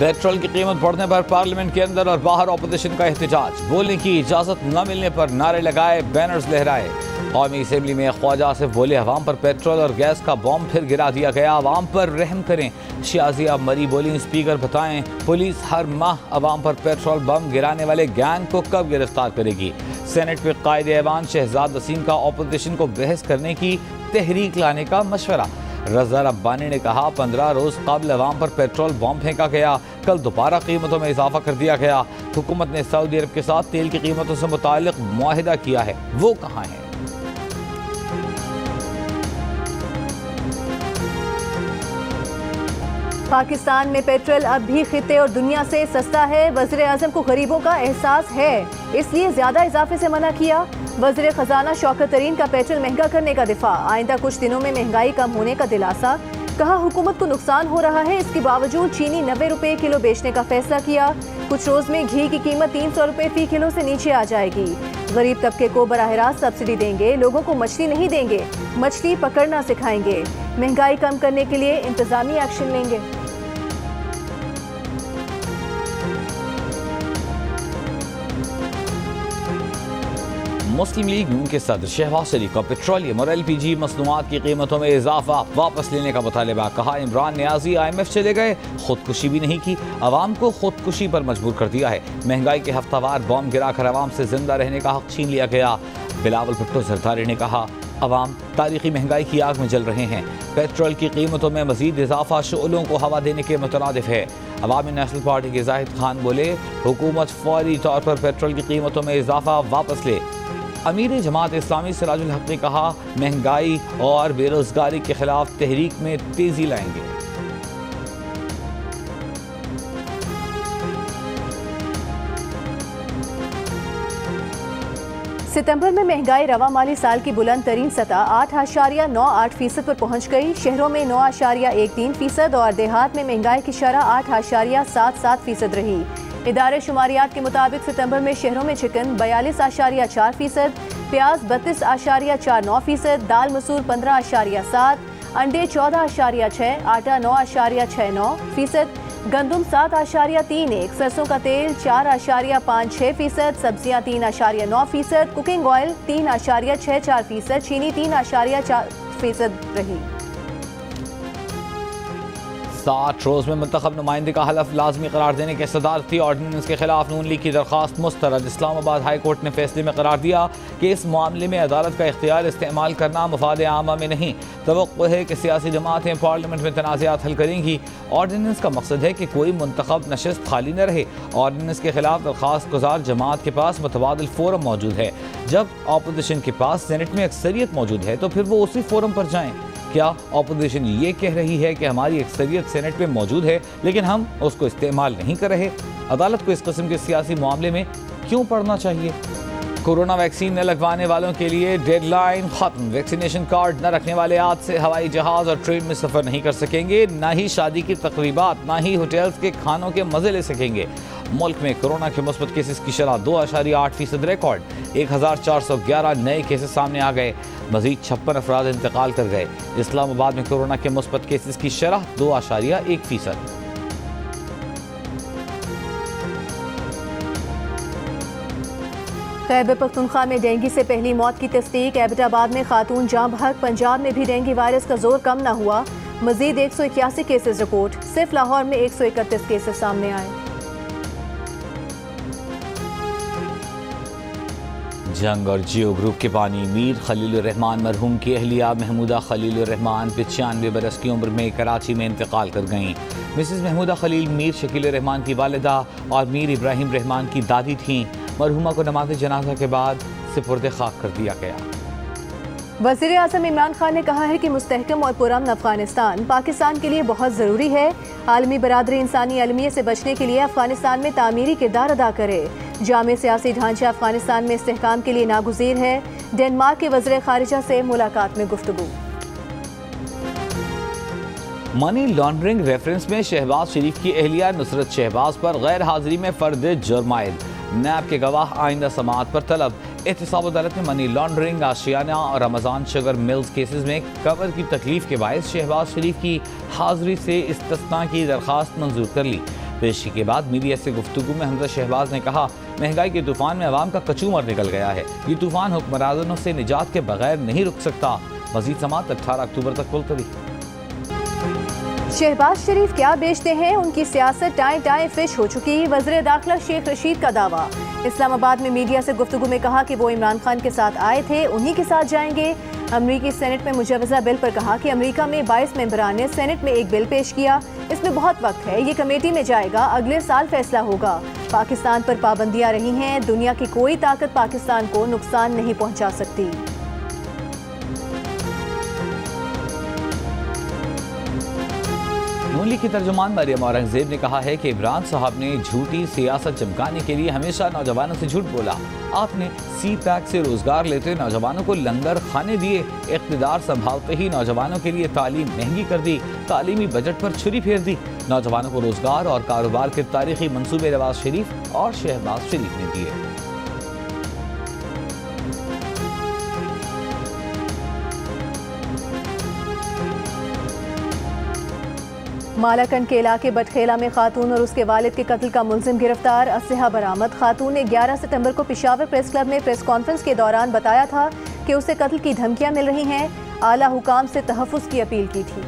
Petrol کی قیمت بڑھنے پر پارلیمنٹ کے اندر اور باہر اپوزیشن کا احتجاج، بولنے کی اجازت نہ ملنے پر نعرے لگائے، بینرز لہرائے۔ قومی اسمبلی میں خواجہ آصف بولے، عوام پر پیٹرول اور گیس کا بم پھر گرا دیا گیا، عوام پر رحم کریں۔ شازیہ مری بولی، اسپیکر بتائیں پولیس ہر ماہ عوام پر پیٹرول بم گرانے والے گینگ کو کب گرفتار کرے گی؟ سینٹ میں قائد ایوان شہزاد وسیم کا اپوزیشن کو بحث کرنے کی تحریک لانے کا مشورہ۔ رضا ربانی نے کہا 15 روز قبل عوام پر پیٹرول بم پھینکا گیا، کل دوبارہ قیمتوں میں اضافہ کر دیا گیا۔ حکومت نے سعودی عرب کے ساتھ تیل کی قیمتوں سے متعلق معاہدہ کیا ہے، وہ کہاں ہے؟ پاکستان میں پیٹرول اب بھی خطے اور دنیا سے سستا ہے، وزیر اعظم کو غریبوں کا احساس ہے، اس لیے زیادہ اضافے سے منع کیا۔ وزیر خزانہ شوکت طرین کا پیٹرول مہنگا کرنے کا دفاع، آئندہ کچھ دنوں میں مہنگائی کم ہونے کا دلاسا۔ کہا حکومت کو نقصان ہو رہا ہے، اس کے باوجود چینی 90 روپے کلو بیچنے کا فیصلہ کیا۔ کچھ روز میں گھی کی قیمت 300 روپے فی کلو سے نیچے آ جائے گی۔ غریب طبقے کو براہ راست سبسڈی دیں گے، لوگوں کو مچھلی نہیں دیں گے، مچھلی پکڑنا سکھائیں گے۔ مہنگائی کم کرنے کے لیے انتظامی ایکشن لیں گے۔ مسلم لیگ نون کے صدر شہباز شریف کا پیٹرولیم اور ایل پی جی مصنوعات کی قیمتوں میں اضافہ واپس لینے کا مطالبہ۔ کہا عمران نیازی IMF چلے گئے، خودکشی بھی نہیں کی، عوام کو خودکشی پر مجبور کر دیا ہے۔ مہنگائی کے ہفتہ وار بم گرا کر عوام سے زندہ رہنے کا حق چھین لیا گیا۔ بلاول بھٹو زرداری نے کہا عوام تاریخی مہنگائی کی آگ میں جل رہے ہیں، پیٹرول کی قیمتوں میں مزید اضافہ شعلوں کو ہوا دینے کے مترادف ہے۔ عوامی نیشنل پارٹی کے زاہد خان بولے حکومت فوری طور پر پیٹرول کی قیمتوں میں اضافہ واپس لے۔ امیر جماعت اسلامی سراج الحق نے کہا مہنگائی اور بے روزگاری کے خلاف تحریک میں تیزی لائیں گے۔ ستمبر میں مہنگائی رواں مالی سال کی بلند ترین سطح 8.98% پر پہنچ گئی۔ شہروں میں 9.13% اور دیہات میں مہنگائی کی شرح 8.77% رہی۔ ادارے شماریات کے مطابق ستمبر میں شہروں میں چکن 42.4%، پیاز 32.49%، دال مسور 15.7%، انڈے 14.6%، آٹا 9.69%، گندم 7.31%، سرسوں کا تیل 4.56%، سبزیاں 3.9%، کوکنگ آئل 3.64%، چینی 3.4% رہی۔ 60 روز میں منتخب نمائندے کا حلف لازمی قرار دینے کے صدارتی آرڈیننس کے خلاف نون لیگ کی درخواست مسترد۔ اسلام آباد ہائی کورٹ نے فیصلے میں قرار دیا کہ اس معاملے میں عدالت کا اختیار استعمال کرنا مفاد عامہ میں نہیں۔ توقع ہے کہ سیاسی جماعتیں پارلیمنٹ میں تنازعات حل کریں گی۔ آرڈیننس کا مقصد ہے کہ کوئی منتخب نشست خالی نہ رہے۔ آرڈیننس کے خلاف درخواست گزار جماعت کے پاس متبادل فورم موجود ہے۔ جب اپوزیشن کے پاس سینٹ میں اکثریت موجود ہے تو پھر وہ اسی فورم پر جائیں۔ کیا اپوزیشن یہ کہہ رہی ہے کہ ہماری اکثریت سینٹ میں موجود ہے لیکن ہم اس کو استعمال نہیں کر رہے؟ عدالت کو اس قسم کے سیاسی معاملے میں کیوں پڑنا چاہیے؟ کورونا ویکسین نہ لگوانے والوں کے لیے ڈیڈ لائن ختم۔ ویکسینیشن کارڈ نہ رکھنے والے آج سے ہوائی جہاز اور ٹرین میں سفر نہیں کر سکیں گے، نہ ہی شادی کی تقریبات، نہ ہی ہوٹلز کے کھانوں کے مزے لے سکیں گے۔ ملک میں کورونا کے مثبت کیسز کی شرح 2.8% ریکارڈ، 1411 نئے کیسز سامنے آ گئے، مزید 56 افراد انتقال کر گئے۔ اسلام آباد میں کورونا کے مثبت کیسز کی شرح 2.1%۔ خیبر پختونخوا میں ڈینگی سے پہلی موت کی تصدیق، ایبٹ آباد میں خاتون جاں بحق۔ پنجاب میں بھی ڈینگی وائرس کا زور کم نہ ہوا، مزید 181 کیسز رپورٹ، صرف لاہور میں 131 کیسز سامنے آئے۔ جنگ اور جیو گروپ کے بانی میر خلیل الرحمان مرحوم کی اہلیہ محمودہ خلیل الرحمان 95 برس کی عمر میں کراچی میں انتقال کر گئیں۔ مسز محمودہ خلیل میر شکیل الرحمان کی والدہ اور میر ابراہیم رحمان کی دادی تھیں۔ مرحومہ کو نماز جنازہ کے بعد سپرد خاک کر دیا گیا۔ وزیر اعظم عمران خان نے کہا ہے کہ مستحکم اور پرامن افغانستان پاکستان کے لیے بہت ضروری ہے۔ عالمی برادری انسانی المیہ سے بچنے کے لیے افغانستان میں تعمیری کردار ادا کرے۔ جامع سیاسی ڈھانچہ افغانستان میں استحکام کے لیے ناگزیر ہے۔ ڈنمارک کے وزیر خارجہ سے ملاقات میں گفتگو۔ منی لانڈرنگ ریفرنس میں شہباز شریف کی اہلیہ نصرت شہباز پر غیر حاضری میں فرد جرم عائد، نیب کے گواہ آئندہ سماعت پر طلب۔ احتساب عدالت نے منی لانڈرنگ، آشیانہ اور رمضان شوگر ملز کیسز میں کور کی تکلیف کے باعث شہباز شریف کی حاضری سے استثناء کی درخواست منظور کر لی۔ پیشی کے بعد میڈیا سے گفتگو میں حمزہ شہباز نے کہا مہنگائی کے طوفان میں عوام کا کچومر نکل گیا ہے، یہ طوفان حکمرانوں سے نجات کے بغیر نہیں رک سکتا۔ مزید سماعت 18 اکتوبر تک ملتوی۔ شہباز شریف کیا بیچتے ہیں، ان کی سیاست ٹائیں ٹائیں فش ہو چکی، وزیر داخلہ شیخ رشید کا دعویٰ۔ اسلام آباد میں میڈیا سے گفتگو میں کہا کہ وہ عمران خان کے ساتھ آئے تھے، انہی کے ساتھ جائیں گے۔ امریکی سینٹ میں مجوزہ بل پر کہا کہ امریکہ میں 22 ممبران نے سینٹ میں ایک بل پیش کیا، اس میں بہت وقت ہے، یہ کمیٹی میں جائے گا، اگلے سال فیصلہ ہوگا۔ پاکستان پر پابندیاں رہی ہیں، دنیا کی کوئی طاقت پاکستان کو نقصان نہیں پہنچا سکتی۔ نون لیگ کی ترجمان مریم اورنگزیب نے کہا ہے کہ عمران صاحب نے جھوٹی سیاست چمکانے کے لیے ہمیشہ نوجوانوں سے جھوٹ بولا۔ آپ نے سی پیک سے روزگار لیتے نوجوانوں کو لنگر کھانے دیے، اقتدار سنبھالتے ہی نوجوانوں کے لیے تعلیم مہنگی کر دی، تعلیمی بجٹ پر چھری پھیر دی۔ نوجوانوں کو روزگار اور کاروبار کے تاریخی منصوبے نواز شریف اور شہباز شریف نے دیے۔ مالاکنڈ کے علاقے بٹخیلا میں خاتون اور اس کے والد کے قتل کا ملزم گرفتار، اسلحہ برآمد۔ خاتون نے 11 ستمبر کو پشاور پریس کلب میں پریس کانفرنس کے دوران بتایا تھا کہ اسے قتل کی دھمکیاں مل رہی ہیں، اعلیٰ حکام سے تحفظ کی اپیل کی تھی۔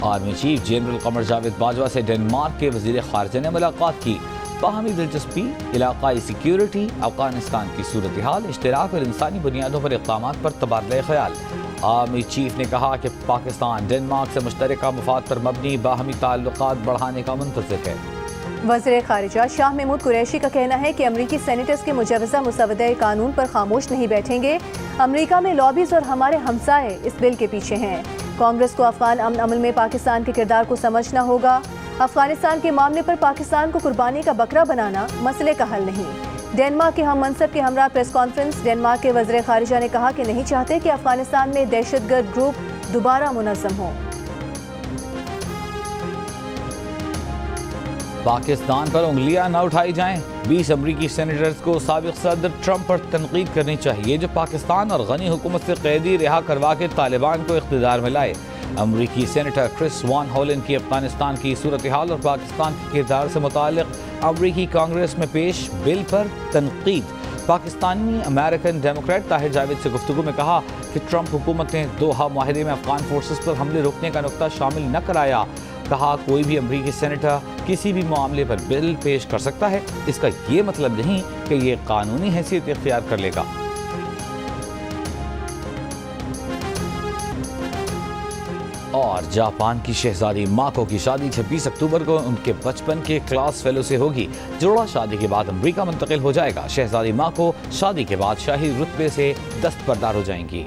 Army chief general Qamar Javed Bajwa سے ڈنمارک کے وزیر خارجہ نے ملاقات کی۔ باہمی دلچسپی، علاقائی سیکیورٹی، افغانستان کی صورتحال، اشتراک اور انسانی بنیادوں پر اقدامات پر تبادلہ خیال۔ آرمی چیف نے کہا کہ پاکستان ڈنمارک سے مشترکہ مفاد پر مبنی باہمی تعلقات بڑھانے کا منتظر ہے۔ وزیر خارجہ شاہ محمود قریشی کا کہنا ہے کہ امریکی سینیٹرز کے مجوزہ مسودہ قانون پر خاموش نہیں بیٹھیں گے۔ امریکہ میں لابیز اور ہمارے ہمسائے اس بل کے پیچھے ہیں۔ کانگریس کو افغان امن عمل میں پاکستان کے کردار کو سمجھنا ہوگا۔ افغانستان کے معاملے پر پاکستان کو قربانی کا بکرا بنانا مسئلے کا حل نہیں۔ ڈنمارک کے ہم منصب کے ہمراہ پریس کانفرنس۔ ڈنمارک کے وزیر خارجہ نے کہا کہ نہیں چاہتے کہ افغانستان میں دہشت گرد گروپ دوبارہ منظم ہوں۔ پاکستان پر انگلیاں نہ اٹھائی جائیں، 20 امریکی سینیٹرز کو سابق صدر ٹرمپ پر تنقید کرنی چاہیے جو پاکستان اور غنی حکومت سے قیدی رہا کروا کے طالبان کو اقتدار میں لائے۔ امریکی سینیٹر کرس وان ہولن کی افغانستان کی صورتحال اور پاکستان کے کردار سے متعلق امریکی کانگریس میں پیش بل پر تنقید۔ پاکستانی امریکن ڈیموکریٹ طاہر جاوید سے گفتگو میں کہا کہ ٹرمپ حکومت نے دوحہ معاہدے میں افغان فورسز پر حملے روکنے کا نقطہ شامل نہ کرایا۔ کہا کوئی بھی امریکی سینیٹر کسی بھی معاملے پر بل پیش کر سکتا ہے، اس کا یہ مطلب نہیں کہ یہ قانونی حیثیت اختیار کر لے گا۔ اور جاپان کی شہزادی ماکو کی شادی 26 اکتوبر کو ان کے بچپن کے کلاس فیلو سے ہوگی۔ جوڑا شادی کے بعد امریکہ منتقل ہو جائے گا۔ شہزادی ماکو شادی کے بعد شاہی رتبے سے دستبردار ہو جائیں گی۔